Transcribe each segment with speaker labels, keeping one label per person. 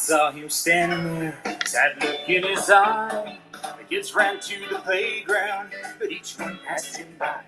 Speaker 1: saw him standing there, sad look in his eye. The kids ran to the playground, but each one passed him by.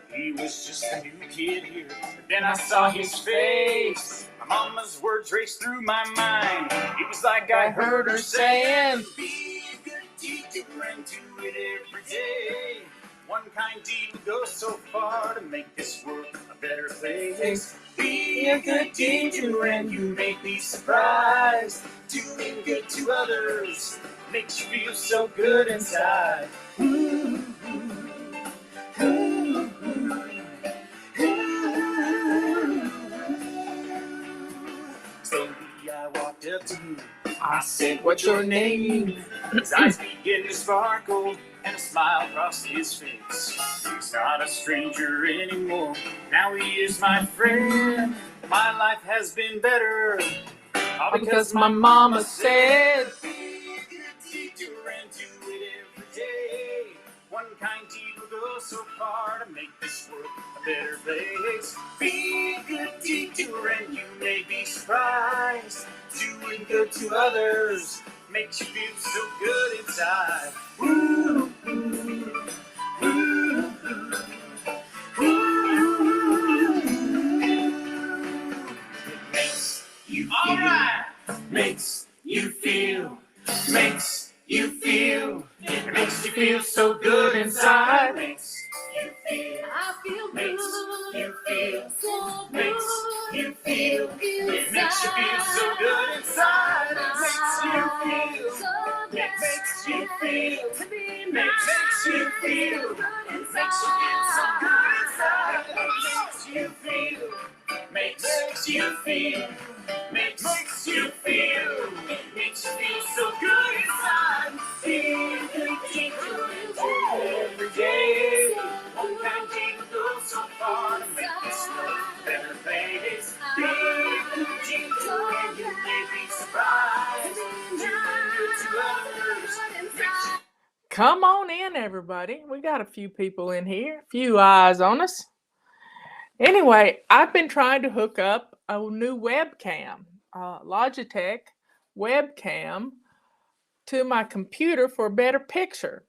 Speaker 1: He was just a new kid here, but then I saw his face. My mama's words raced through my mind. It was like I heard her saying, be a good teacher and do it every day. One kind deed will go so far to make this world a better place. Be a good teacher and you may be surprised. Doing good to others makes you feel so good inside. Ooh, ooh, ooh, ooh. Slowly I walked up to him. I said, what's your name? His eyes began to sparkle and a smile crossed his face. He's not a stranger anymore. Now he is my friend. My life has been better, all because my mama said, be a good teacher and do it every day. One kind deed will go so far to make this world a better place. Be a good teacher and you may be surprised. Doing good to others makes you feel so good inside. Ooh, ooh, ooh, ooh, ooh. It makes you feel. All right. Makes you feel. Makes you feel. It makes you feel so good inside. Makes you feel. I feel good. Makes you feel. So makes you feel. It makes you feel so good inside. It makes you feel. It makes you feel. It makes you feel. It makes you feel so good inside. It makes you feel. Makes you feel. Makes you feel. It makes you feel so good inside. Feel good teacher every day. One kind deed will go so far to make this world a better place. Be a good teacher and you may be surprised. Doing good to others. Come on in, everybody. We got a few people in here, a few eyes on us. Anyway, I've been trying to hook up a new webcam, Logitech webcam, to my computer for a better picture.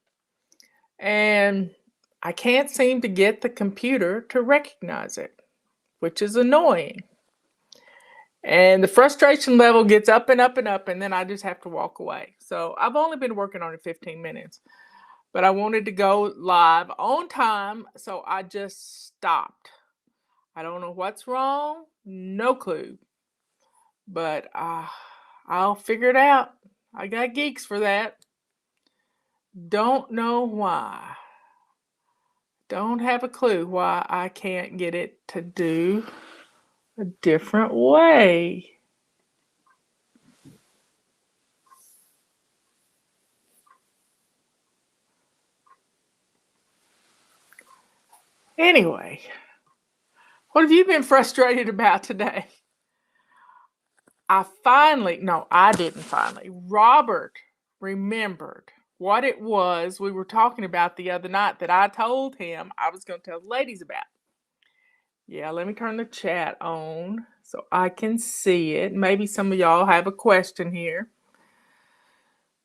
Speaker 1: And I can't seem to get the computer to recognize it, which is annoying. And the frustration level gets up and up and up, and then I just have to walk away. So I've only been working on it 15 minutes, but I wanted to go live on time, so I just stopped. I don't know what's wrong, no clue, but I'll figure it out. I got geeks for that. Don't know why. Don't have a clue why I can't get it to do a different way. Anyway, what have you been frustrated about today? I didn't finally. Robert remembered what it was we were talking about the other night that I told him I was going to tell the ladies about. Yeah, let me turn the chat on so I can see it. Maybe some of y'all have a question here.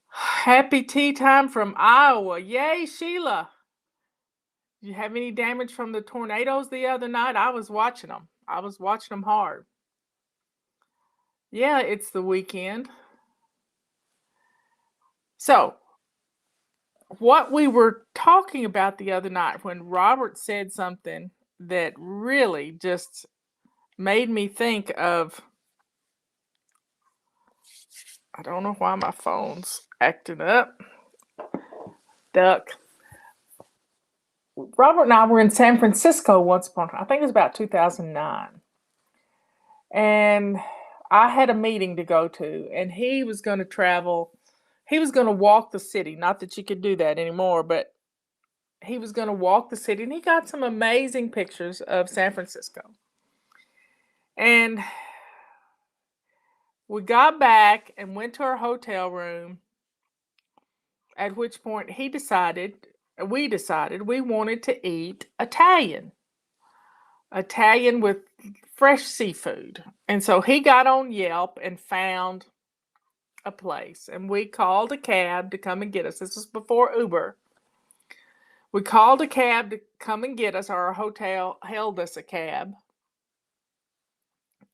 Speaker 1: Happy tea time from Iowa. Yay, Sheila. Did you have any damage from the tornadoes the other night? I was watching them. I was watching them hard. Yeah, it's the weekend. So, what we were talking about the other night when Robert said something that really just made me think of, I don't know why my phone's acting up. Duck. Robert and I were in San Francisco once upon a time. I think it was about 2009. And I had a meeting to go to, and he was going to travel. He was going to walk the city. Not that you could do that anymore, but he was going to walk the city, and he got some amazing pictures of San Francisco. And we got back and went to our hotel room, at which point we decided we wanted to eat Italian with fresh seafood. And so he got on Yelp and found
Speaker 2: a place, and we called a cab to come and get us. This was before Uber. We called a cab to come and get us. Our hotel held us a cab.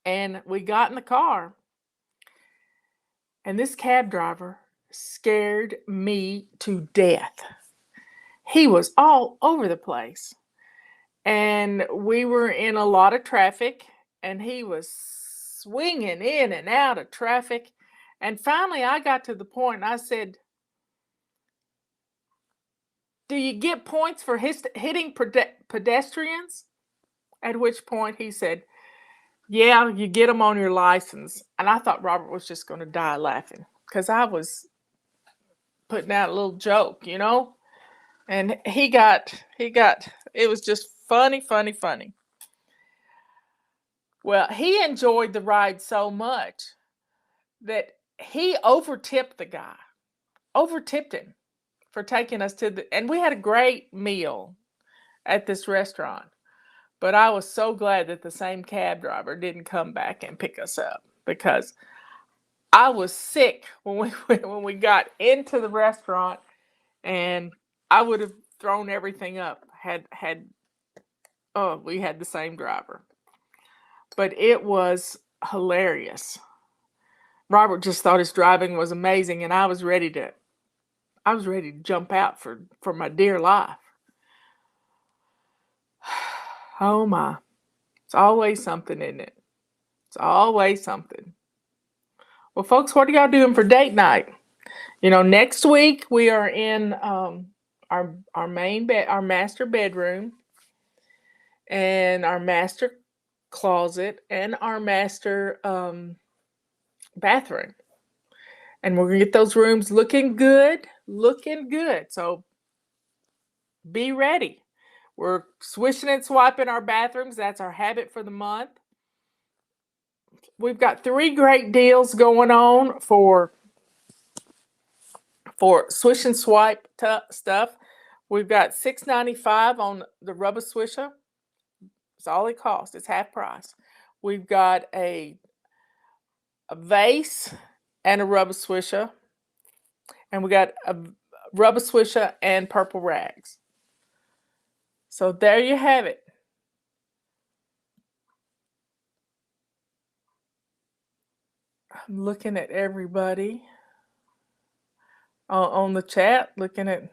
Speaker 2: And we got in the car. And this cab driver scared me to death. He was all over the place. And we were in a lot of traffic. And he was swinging in and out of traffic. And finally, I got to the point and I said, "Do you get points for hitting pedestrians?" At which point he said, "Yeah, you get them on your license." And I thought Robert was just going to die laughing because I was putting out a little joke, you know? And it was just funny, funny, funny. Well, he enjoyed the ride so much that he overtipped the guy, overtipped him for taking us and we had a great meal at this restaurant. But I was so glad that the same cab driver didn't come back and pick us up because I was sick when we got into the restaurant, and I would have thrown everything up had we had the same driver. But it was hilarious. Robert just thought his driving was amazing, and I was ready to jump out for my dear life. Oh my. It's always something, isn't it? It's always something. Well, folks, what are y'all doing for date night? You know, next week we are in our main bed, our master bedroom, and our master closet, and our master bathroom, and we're gonna get those rooms looking good, looking good. So be ready. We're swishing and swiping our bathrooms. That's our habit for the month. We've got 3 great deals going on for swish and swipe stuff. We've got $6.95 on the rubber swisher. It's all it costs. It's half price. We've got a vase and a rubber swisher. And we got a rubber swisher and purple rags. So there you have it. I'm looking at everybody on the chat, looking at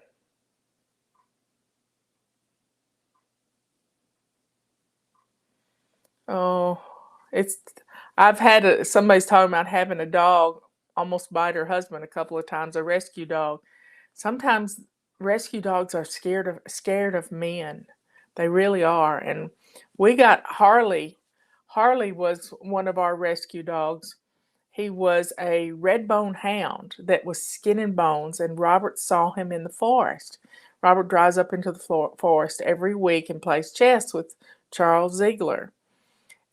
Speaker 2: I've had somebody's talking about having a dog almost bite her husband a couple of times, a rescue dog. Sometimes rescue dogs are scared of men. They really are. And we got Harley. Harley was one of our rescue dogs. He was a red bone hound that was skin and bones, and Robert saw him in the forest. Robert drives up into the forest every week and plays chess with Charles Ziegler.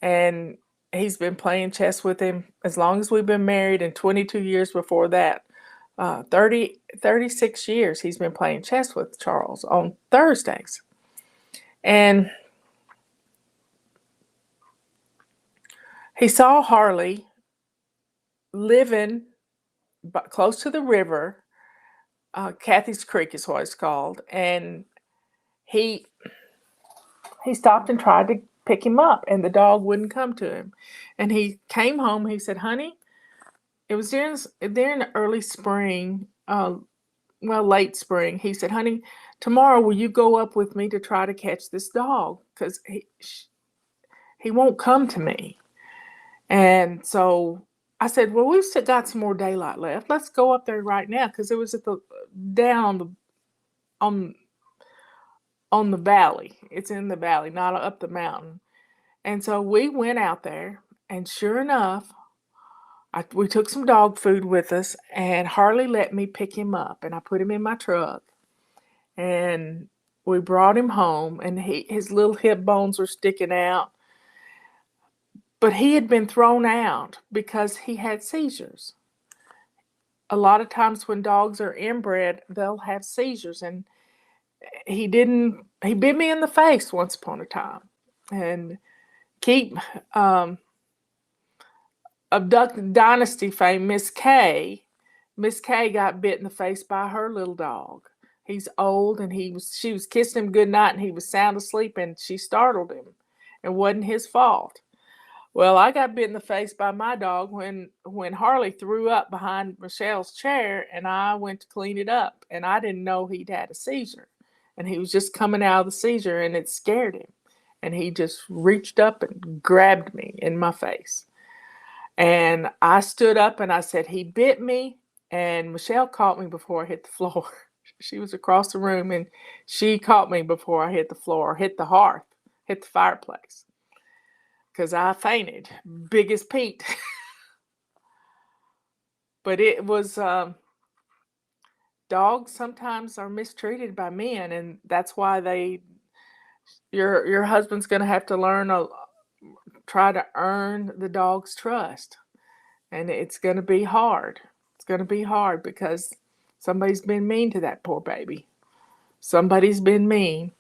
Speaker 2: And he's been playing chess with him as long as we've been married, and 22 years before that. 36 years he's been playing chess with Charles on Thursdays. And he saw Harley living close to the river. Kathy's Creek is what it's called. And he stopped and tried to pick him up, and the dog wouldn't come to him. And he came home. He said, "Honey," it was during the early spring, late spring. He said, "Honey, tomorrow will you go up with me to try to catch this dog? Because he won't come to me." And so I said, "Well, we've still got some more daylight left. Let's go up there right now," because it was down on the valley. It's in the valley, not up the mountain. And so we went out there, and sure enough, we took some dog food with us, and Harley let me pick him up, and I put him in my truck, and we brought him home, and his little hip bones were sticking out, but he had been thrown out because he had seizures. A lot of times when dogs are inbred, they'll have seizures, and he bit me in the face once upon a time. And Abducted Dynasty fame, Miss Kay, Miss Kay got bit in the face by her little dog. He's old, and she was kissing him goodnight, and he was sound asleep, and she startled him. It wasn't his fault. Well, I got bit in the face by my dog when Harley threw up behind Michelle's chair, and I went to clean it up, and I didn't know he'd had a seizure, and he was just coming out of the seizure, and it scared him, and he just reached up and grabbed me in my face, and I stood up and I said, "He bit me," and Michelle caught me before I hit the floor. She was across the room, and she caught me before I hit the floor, hit the hearth, hit the fireplace, because I fainted, big as Pete. But it was, dogs sometimes are mistreated by men, and that's why your husband's going to have to try to earn the dog's trust, and it's going to be hard. It's going to be hard because somebody's been mean to that poor baby. Somebody's been mean.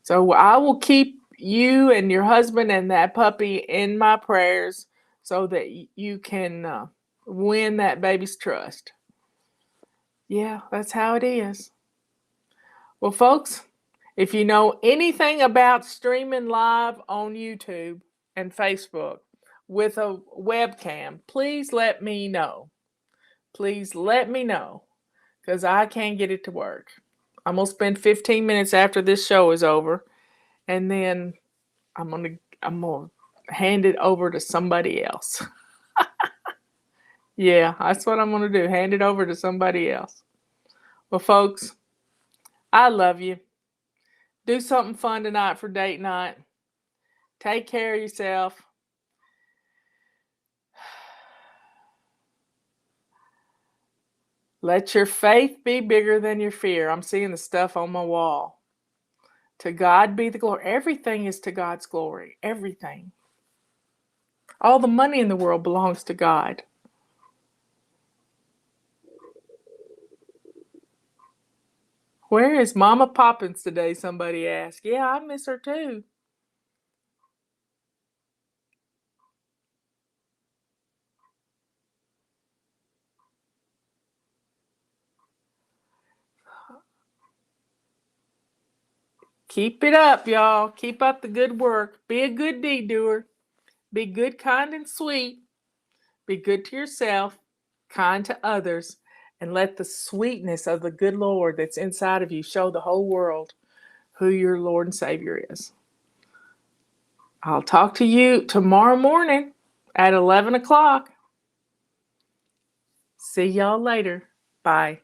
Speaker 2: So I will keep you and your husband and that puppy in my prayers so that you can win that baby's trust. Yeah, that's how it is. Well, folks, if you know anything about streaming live on YouTube and Facebook with a webcam, please let me know. Please let me know, because I can't get it to work. I'm going to spend 15 minutes after this show is over, and then I'm going to hand it over to somebody else. Yeah, that's what I'm going to do. Hand it over to somebody else. Well, folks, I love you. Do something fun tonight for date night. Take care of yourself. Let your faith be bigger than your fear. I'm seeing the stuff on my wall. To God be the glory. Everything is to God's glory. Everything. All the money in the world belongs to God. Where is Mama Poppins today? Somebody asked. Yeah, I miss her too. Keep it up, y'all. Keep up the good work. Be a good deed doer. Be good, kind, and sweet. Be good to yourself, kind to others, and let the sweetness of the good Lord that's inside of you show the whole world who your Lord and Savior is. I'll talk to you tomorrow morning at 11 o'clock. See y'all later. Bye.